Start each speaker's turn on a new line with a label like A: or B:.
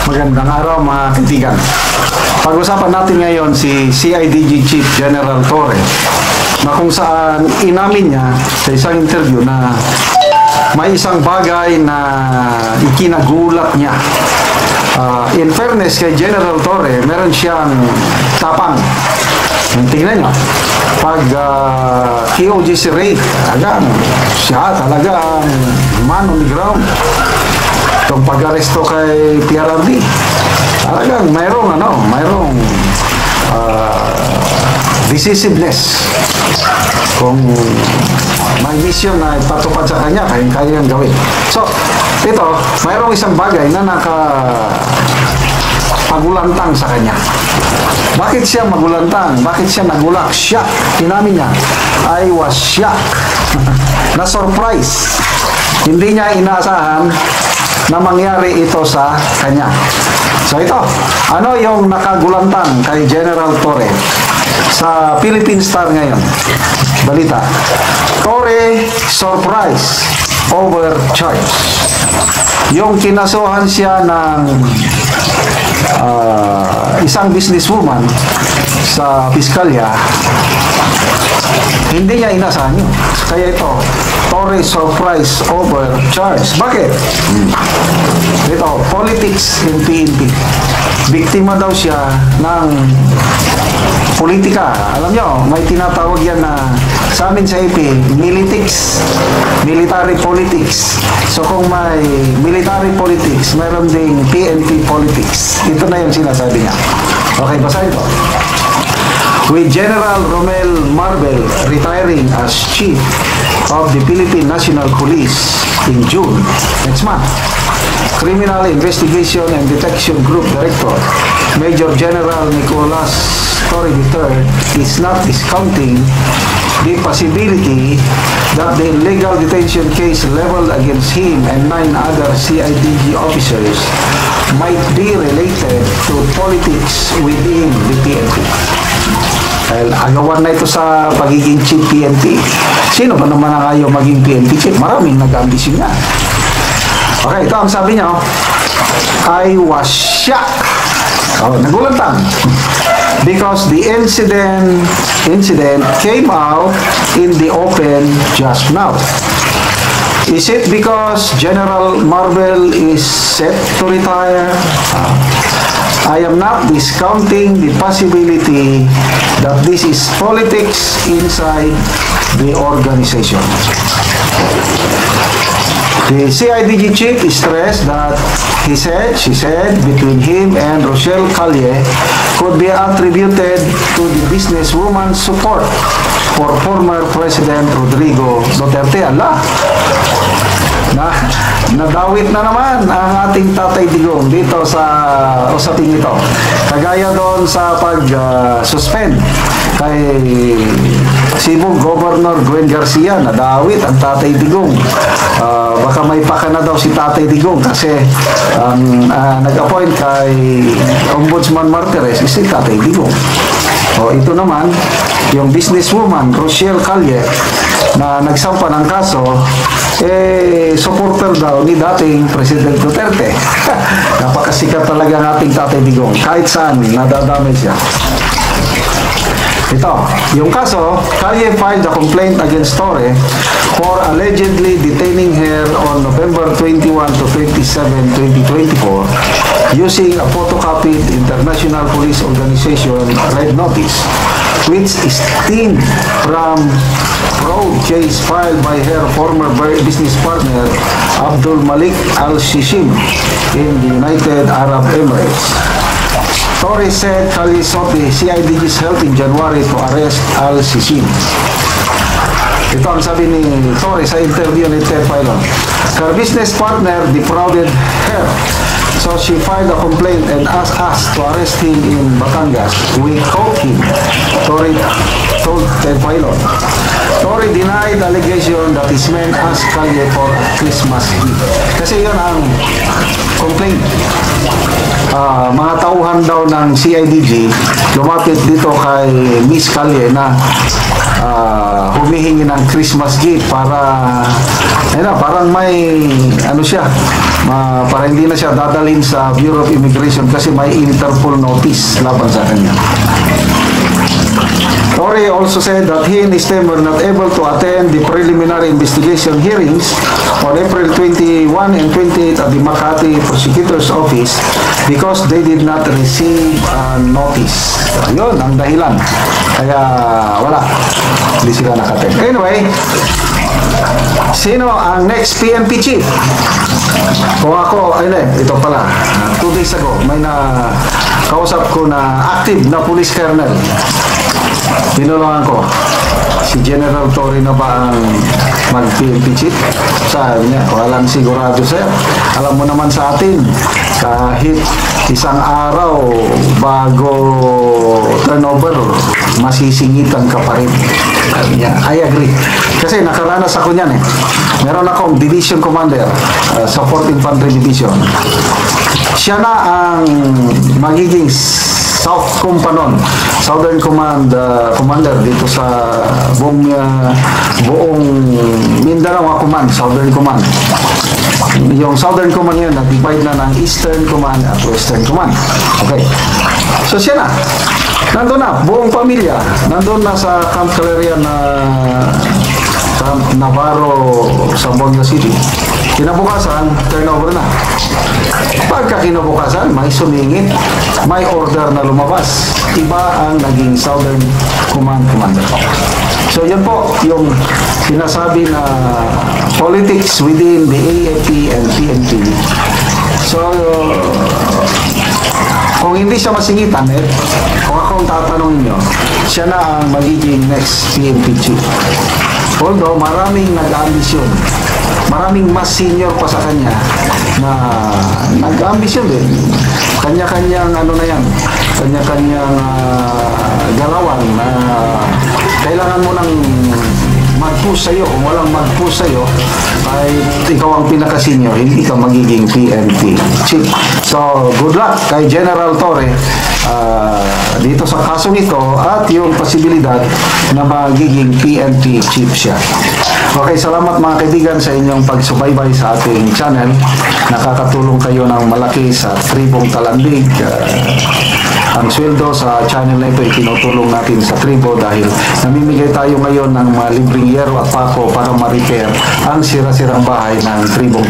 A: Magandang araw mga kaibigan. Pag-usapan natin ngayon si CIDG Chief General Torre, na kung saan inamin niya sa isang interview na may isang bagay na ikinagulat niya. In fairness kay General Torre, meron siyang tapang. Tingnan nyo, pag EOGC raid, siya talaga man on the ground. Itong pag-aresto kay PRRD, talagang mayroong decisiveness. Kung may mission na ipatupad sa kanya, kaya niyang gawin. So, ito, mayroong isang bagay na pagulantang sa kanya. Bakit siya magulantang? Bakit siya nagulak? Shock. Inamin niya, I was shocked. Na-surprise. Hindi niya inaasahan na mangyari ito sa kanya. So ito, ano yung nakagulantang kay General Torre sa Philippine Star ngayon? Balita, Torre surprise over charge. Yung kinasuhan siya ng isang businesswoman sa piskalya, hindi niya inasahan yun. Kaya ito, Torre surprise over charge. Bakit? Ito, politics in PNP. Biktima daw siya ng politika. Alam nyo, may tinatawag yan na sa amin sa AP, militics, military politics. So kung may military politics, mayroon ding PNP politics. Ito na yung sinasabi niya. Okay, basahin ko. With General Romel Marbel retiring as Chief of the Philippine National Police in June next month, Criminal Investigation and Detection Group Director Major General Nicolas Torre III is not discounting the possibility that the illegal detention case leveled against him and 9 other CIDG officers might be related to politics within the PNP. Agawan na ito sa pagiging chief PNP. Sino ba naman ang ayaw maging PNP chief? Maraming nag-ambisyon nga. Okay, ito ang sabi niya. I was shocked. Nagulantang. Because the incident came out in the open just now. Is it because General Marbel is set to retire? I am not discounting the possibility that this is politics inside the organization. The CIDG chief stressed that she said, between him and Rochelle Calle could be attributed to the businesswoman's support for former President Rodrigo Duterte. Allah! Nadawit na naman ang ating Tatay Digong dito sa usapin ito. Kagaya doon sa pag-suspend kay Cebu Governor Gwen Garcia, nadawit ang Tatay Digong. Baka may paka na daw si Tatay Digong kasi nag-appoint kay Ombudsman Martires is si Tatay Digong. Ito naman, yung businesswoman Rochelle Calle na nagsampa ng kaso, supporter daw ni dating President Duterte. Napakasikat talaga ng ating Tatay Digong. Kahit saan, nadadamay siya. Ito, yung kaso, Calle filed a complaint against Torre for allegedly detaining her on November 21 to 27, 2024 using a photocopied International Police Organization Red Notice, which stemmed from fraud case filed by her former business partner Abdul Malik Al-Shishim in the United Arab Emirates. Torre said Calle sought the CIDG's help in January to arrest Al-Shishim. Ito ang sabi ni Torre sa interview ni Ted Filon. Her business partner defrauded her, so she filed a complaint and asked us to arrest him in Batangas. We caught him, Torre told Ted Filon. Torre denied allegation that his men asked Calle for a Christmas gift. Kasi yun ang complaint. mga tauhan daw ng CIDG lumapit dito kay Miss Calye na humihingi ng Christmas gift para parang may ano siya, para hindi na siya dadalhin sa Bureau of Immigration kasi may Interpol notice laban sa kanya. Torre also said that he and his team were not able to attend the preliminary investigation hearings on April 21 and 28 at the Makati Prosecutor's Office because they did not receive a notice. Yun ang dahilan. Kaya wala. Hindi sila nakaten. Anyway, sino ang next PNP chief? Kung ako, ito pala, 2 days ago, may na kausap ko na active na police colonel. Tinulungan ko, si General Torre na ba ang mag-PNP chief? Sabi niya, walang sigurado sir. Alam mo naman sa atin, kahit isang araw bago turnover, masisingitan ka pa rin. Sabi niya, I agree. Kasi nakaranas ako niyan eh. Meron akong division commander sa 4th Infantry Division. Siya na ang magiging South Command, Southern Command commander dito sa buong Mindanao Command, Southern Command. Yung Southern Command yan, na-divide na ng Eastern Command at Western Command. Okay. So siya na. Nandun na, buong pamilya. Nandun na sa Camp Calerian na Camp Navarro, Zamboanga City. Kinabukasan, turnover na. Pagka kinabukasan, may sumingit, may order na lumabas. Iba ang naging Southern Command Commander. So yun po, yung sinasabi na politics within the AFP and PNP. So, kung hindi siya masingitan, kung akong tatanungin nyo, siya na ang magiging next PNP chief. Although maraming nag-ambisyon, maraming mas senior pa sa kanya na nag-ambisyon din. Kanya-kanyang kanya-kanyang galawan na kailangan mo ng mag-push sa'yo. Kung walang mag-push sa'yo, ay ikaw ang pinaka-senior, hindi ka magiging PNP chief. So, good luck kay General Torre dito sa kasong ito at yung posibilidad na magiging PNP chief siya. Okay, salamat mga kaibigan sa inyong pagsubaybay sa ating channel. Nakakatulong kayo ng malaki sa tribong Talandig. Ang sweldo sa channel na ito ay tinutulong natin sa tribo dahil namimigay tayo ngayon ng mga libreng yero at pako para ma-repair ang sira-sirang bahay ng tribong